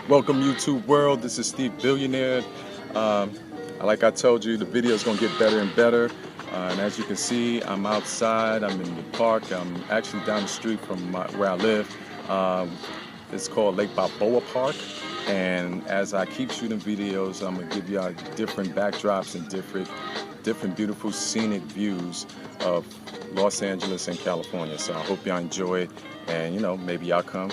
Welcome YouTube world, this is Steve Billionaird. Like I told you, the video is going to get better and better. And as you can see, I'm outside, I'm in the park, I'm actually down the street from where I live. It's called Lake Balboa Park. And as I keep shooting videos, I'm going to give you different backdrops and different beautiful scenic views of Los Angeles and California. So I hope y'all enjoy it, and maybe y'all come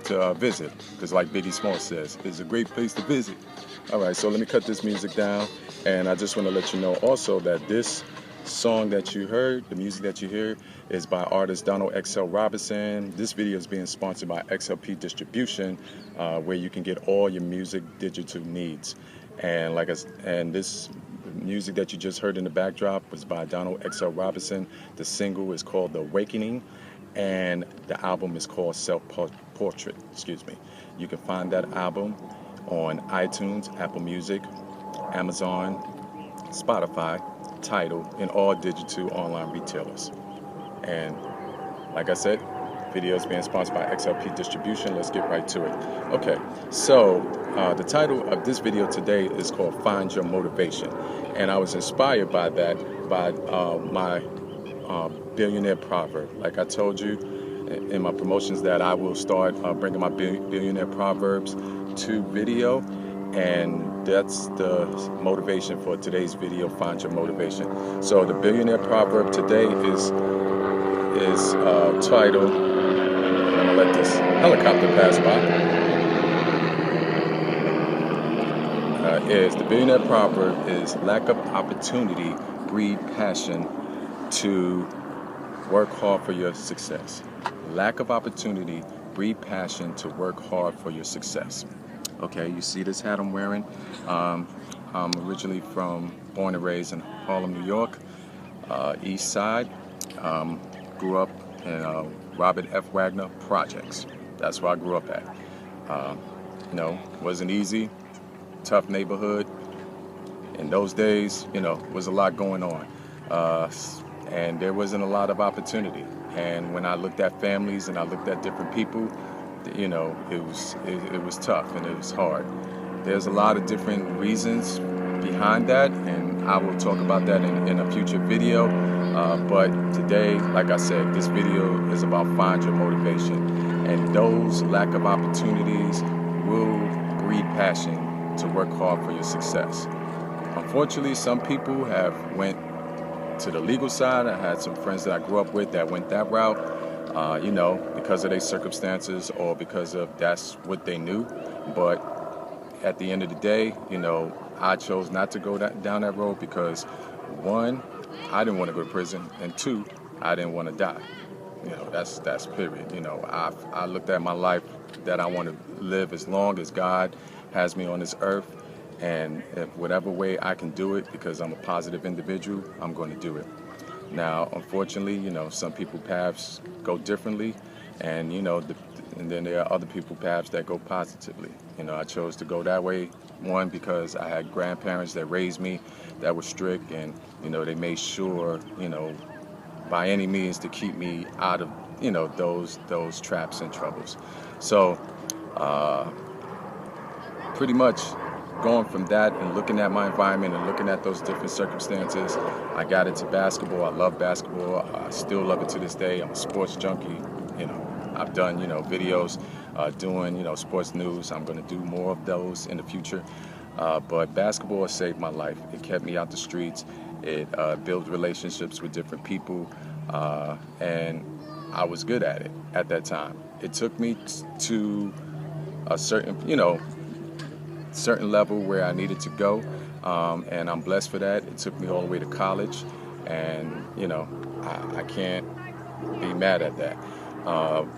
to visit, because like Biggie Small says, it's a great place to visit. All right, so let me cut this music down, and I just want to let you know also that this song that you heard, the music that you hear, is by artist Donald XL Robinson. This video is being sponsored by XLP Distribution, where you can get all your music digital needs. And this music that you just heard in the backdrop was by Donald XL Robinson. The single is called The Awakening, and the album is called Self-Portrait. You can find that album on iTunes, Apple Music, Amazon, Spotify, Tidal, and all digital online retailers. And like I said, video is being sponsored by XLP Distribution. Let's get right to it. Okay, so the title of this video today is called Find Your Motivation. And I was inspired by that, by my Billionaird Proverb. Like I told you in my promotions that I will start bringing my Billionaird Proverbs to video, and that's the motivation for today's video, Find Your Motivation. So the Billionaird Proverb today is titled, I'm gonna let this helicopter pass by. The Billionaird Proverb is lack of opportunity breed passion to work hard for your success. Lack of opportunity breed passion to work hard for your success. Okay, you see this hat I'm wearing? I'm originally born and raised in Harlem, New York, East Side. Grew up in Robert F. Wagner Projects. That's where I grew up at. Wasn't easy, tough neighborhood. In those days, was a lot going on. And there wasn't a lot of opportunity. And when I looked at families and I looked at different people, it was tough and it was hard. There's a lot of different reasons behind that, and I will talk about that in a future video. But today, like I said, this video is about find your motivation, and those lack of opportunities will breed passion to work hard for your success. Unfortunately, some people have went to the legal side. I had some friends that I grew up with that went that route, because of their circumstances or because of that's what they knew. But at the end of the day, I chose not to go down that road because, one, I didn't want to go to prison, and two, I didn't want to die. That's period. I looked at my life that I want to live as long as God has me on this earth. And if whatever way I can do it, because I'm a positive individual, I'm going to do it. Now, unfortunately, some people paths go differently, and and then there are other people paths that go positively. I chose to go that way. One, because I had grandparents that raised me that were strict, and they made sure, by any means to keep me out of those traps and troubles. So, pretty much, going from that and looking at my environment and looking at those different circumstances, I got into basketball. I love basketball. I still love it to this day. I'm a sports junkie. I've done, videos doing, sports news. I'm going to do more of those in the future. But basketball saved my life. It kept me out the streets. It built relationships with different people. And I was good at it at that time. It took me to a certain level where I needed to go, and I'm blessed for that. It took me all the way to college, and I can't be mad at that.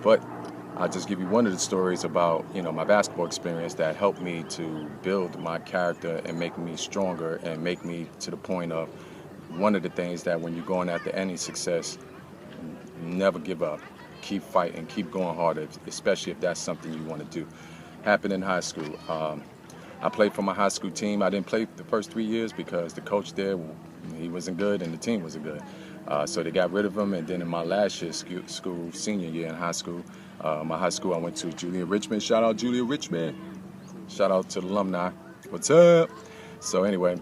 But I'll just give you one of the stories about my basketball experience that helped me to build my character and make me stronger and make me to the point of one of the things that when you're going after any success, never give up. Keep fighting, keep going harder, especially if that's something you want to do. Happened in high school. I played for my high school team. I didn't play the first 3 years because the coach there, he wasn't good and the team wasn't good. So they got rid of him. And then in my last year, senior year in high school, my high school I went to, Julia Richmond. Shout out Julia Richmond. Shout out to the alumni. What's up? So anyway,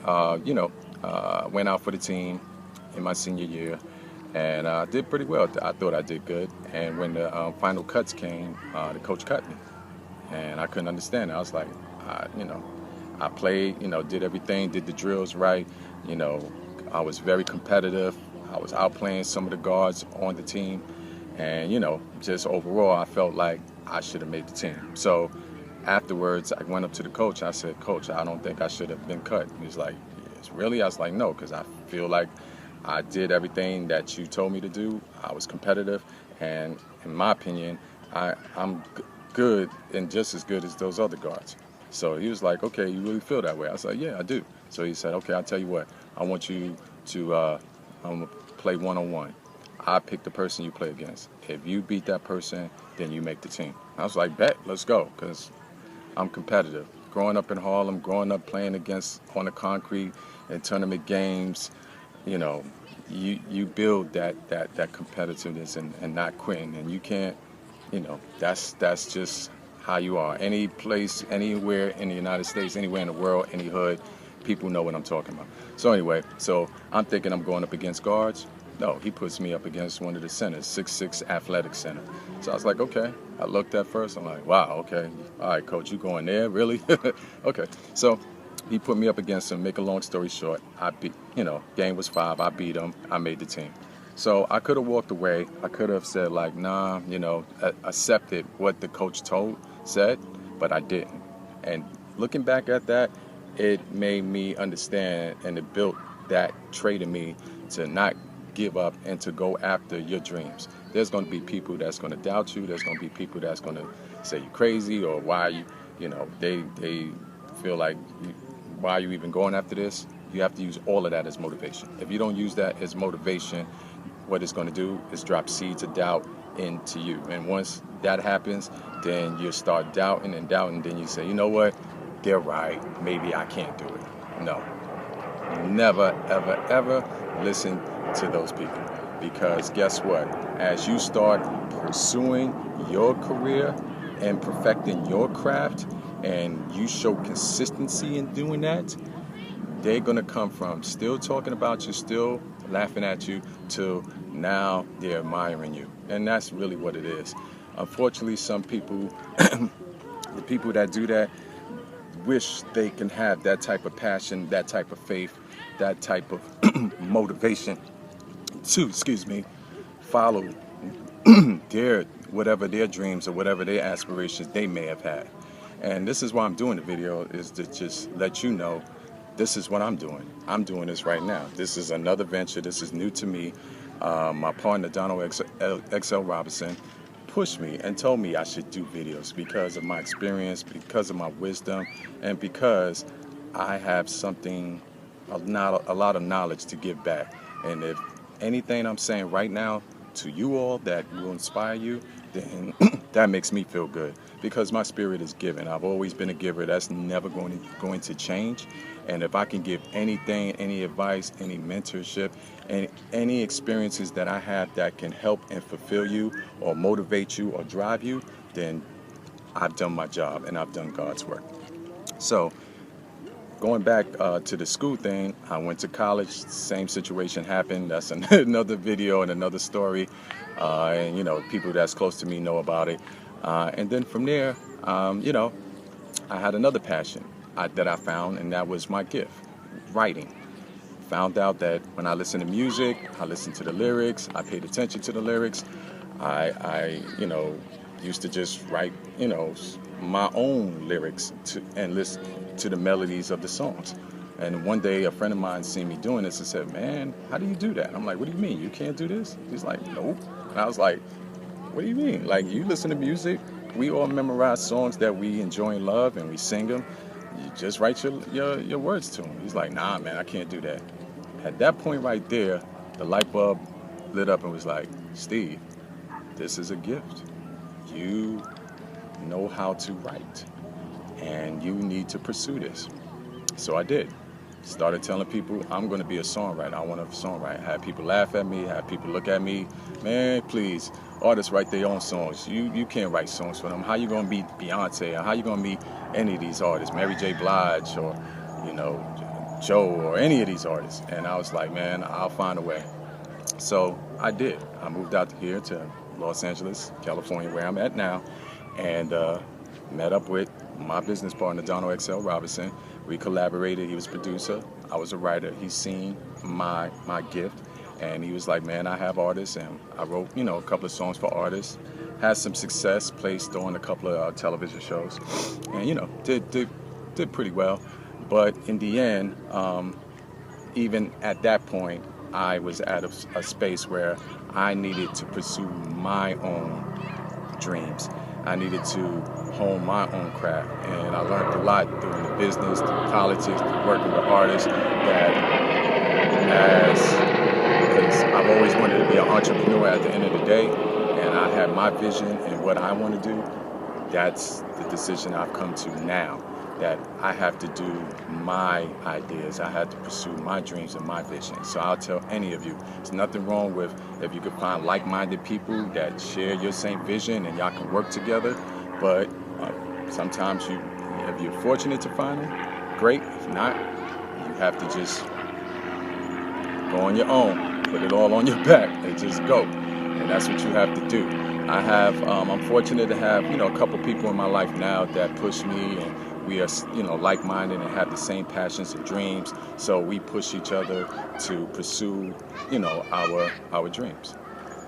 went out for the team in my senior year, and did pretty well. I thought I did good. And when the final cuts came, the coach cut me, and I couldn't understand it. I was like, I played, did everything, did the drills right. I was very competitive. I was outplaying some of the guards on the team, and just overall, I felt like I should have made the team. So afterwards, I went up to the coach. I said, Coach, I don't think I should have been cut. He was like, yes, really? I was like, no, because I feel like I did everything that you told me to do. I was competitive, and in my opinion, I'm good and just as good as those other guards. So he was like, okay, you really feel that way? I was like, yeah, I do. So he said, okay, I'll tell you what. I want you to play one-on-one. I pick the person you play against. If you beat that person, then you make the team. I was like, bet, let's go, because I'm competitive. Growing up in Harlem, growing up playing against on the concrete in tournament games, you build that competitiveness and not quitting. And you can't, that's just how you are. Any place, anywhere in the United States, anywhere in the world, any hood, people know what I'm talking about. So anyway, I'm thinking I'm going up against guards. No, he puts me up against one of the centers, 6'6" athletic center. So I was like, okay. I looked at first. I'm like, wow, okay. All right, Coach, you going there? Really? Okay. So he put me up against him. Make a long story short, I beat, game was 5. I beat him. I made the team. So I could have walked away. I could have said, like, nah, accepted what the coach said, but I didn't. And looking back at that, it made me understand, and it built that trait in me to not give up and to go after your dreams. There's going to be people that's going to doubt you. There's going to be people that's going to say you're crazy, or why they feel like, why are you even going after this? You have to use all of that as motivation. If you don't use that as motivation, what it's going to do is drop seeds of doubt into you. And once that happens, then you start doubting, then you say, you know what? They're right. Maybe I can't do it. No. Never, ever, ever listen to those people. Because guess what? As you start pursuing your career and perfecting your craft, and you show consistency in doing that, they're going to come from still talking about you, still laughing at you, to now they're admiring you. And that's really what it is. Unfortunately, some people, the people that do that, wish they can have that type of passion, that type of faith, that type of motivation to, follow whatever their dreams or whatever their aspirations they may have had. And this is why I'm doing the video, is to just let you know this is what I'm doing. I'm doing this right now. This is another venture. This is new to me. My partner, Donald XL Robinson, pushed me and told me I should do videos because of my experience, because of my wisdom, and because I have a lot of knowledge to give back. And if anything I'm saying right now to you all that will inspire you, then that makes me feel good, because my spirit is giving. I've always been a giver. That's never going to change. And if I can give anything, any advice, any mentorship, any experiences that I have that can help and fulfill you or motivate you or drive you, then I've done my job and I've done God's work. So going back to the school thing, I went to college. Same situation happened. That's another video and another story. And people that's close to me know about it. And then from there, I had another passion that I found, and that was my gift, writing. Found out that when I listen to music, I listen to the lyrics, I paid attention to the lyrics. I used to just write, my own lyrics and listen to the melodies of the songs. And one day a friend of mine seen me doing this and said, man, how do you do that? I'm like, what do you mean? You can't do this? He's like, nope. And I was like, what do you mean? Like, you listen to music, we all memorize songs that we enjoy and love, and we sing them. You just write your words to them. He's like, nah, man, I can't do that. At that point right there, the light bulb lit up and was like, Steve, this is a gift. You know how to write, and you need to pursue this. So I did. Started telling people I'm going to be a songwriter. I want to songwrite. Had people laugh at me, had people look at me. Man, please, artists write their own songs. You can't write songs for them. How you gonna beat Beyonce? Or how you gonna meet any of these artists, Mary J. Blige or Joe or any of these artists? And I was like, man, I'll find a way. So I did. I moved out here to Los Angeles, California, where I'm at now, and met up with my business partner, Donald XL Robinson. We collaborated. He was a producer. I was a writer. He's seen my gift, and he was like, man, I have artists, and I wrote, a couple of songs for artists. Had some success, placed on a couple of television shows, and did pretty well. But in the end, even at that point, I was at a space where I needed to pursue my own dreams. I needed to hone my own craft, and I learned a lot doing the business, through politics, through working with artists, because I've always wanted to be an entrepreneur at the end of the day, and I have my vision and what I want to do. That's the decision I've come to now, that I have to do my ideas. I have to pursue my dreams and my vision. So I'll tell any of you, there's nothing wrong with if you can find like-minded people that share your same vision and y'all can work together. But sometimes if you're fortunate to find them, great. If not, you have to just go on your own, put it all on your back and just go. And that's what you have to do. I'm fortunate to have, a couple people in my life now that push me, and we are, like-minded and have the same passions and dreams. So we push each other to pursue, our dreams.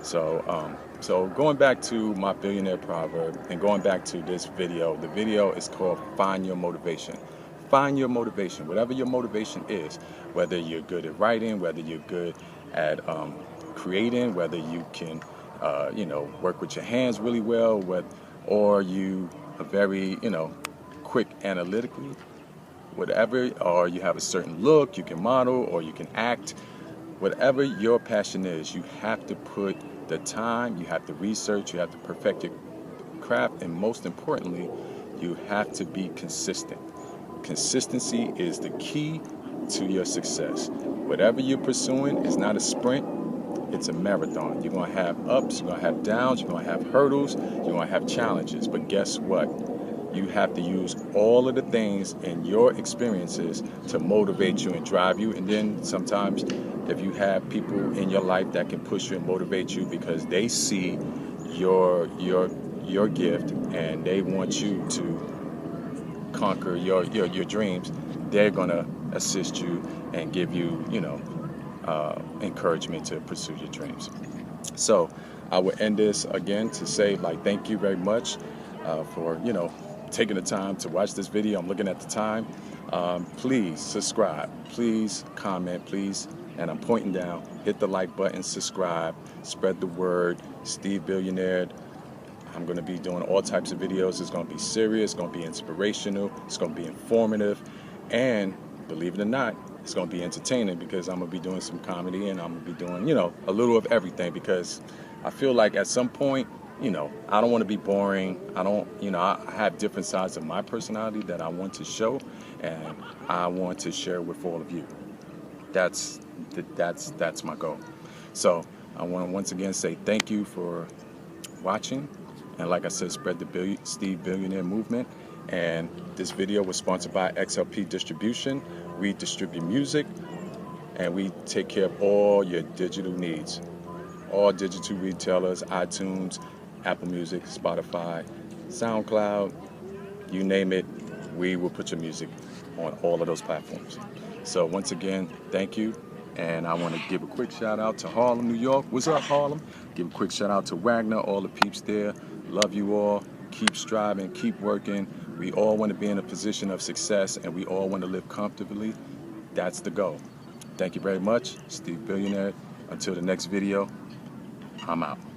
So going back to my Billionaird Proverb and going back to this video, the video is called Find Your Motivation. Find your motivation, whatever your motivation is, whether you're good at writing, whether you're good at creating, whether you can, work with your hands really well, or you are very, quick analytically, whatever, or you have a certain look, you can model, or you can act. Whatever your passion is, you have to put the time, you have to research, you have to perfect your craft, and most importantly, you have to be consistent. Consistency is the key to your success. Whatever you're pursuing is not a sprint, it's a marathon. You're going to have ups, you're going to have downs, you're going to have hurdles, you're going to have challenges. But guess what? You have to use all of the things in your experiences to motivate you and drive you. And then sometimes if you have people in your life that can push you and motivate you because they see your gift and they want you to conquer your dreams, they're going to assist you and give you, encouragement to pursue your dreams. So I will end this again to say, thank you very much for, taking the time to watch this video. I'm looking at the time. Please subscribe, please comment, please, and I'm pointing down, hit the like button, subscribe, spread the word. Steve Billionaird. I'm going to be doing all types of videos. It's going to be serious, it's going to be inspirational, it's going to be informative, and believe it or not, it's going to be entertaining because I'm going to be doing some comedy and I'm going to be doing, a little of everything, because I feel like at some point, I don't want to be boring. I have different sides of my personality that I want to show, and I want to share with all of you. That's my goal. So I want to once again say thank you for watching, and like I said, spread the Steve Billionaire movement. And this video was sponsored by XLP Distribution. We distribute music, and we take care of all your digital needs. All digital retailers, iTunes, Apple Music, Spotify, SoundCloud, you name it, we will put your music on all of those platforms. So once again, thank you. And I want to give a quick shout out to Harlem, New York. What's up, Harlem? Give a quick shout out to Wagner, all the peeps there. Love you all. Keep striving, keep working. We all want to be in a position of success, and we all want to live comfortably. That's the goal. Thank you very much. Steve Billionaire. Until the next video, I'm out.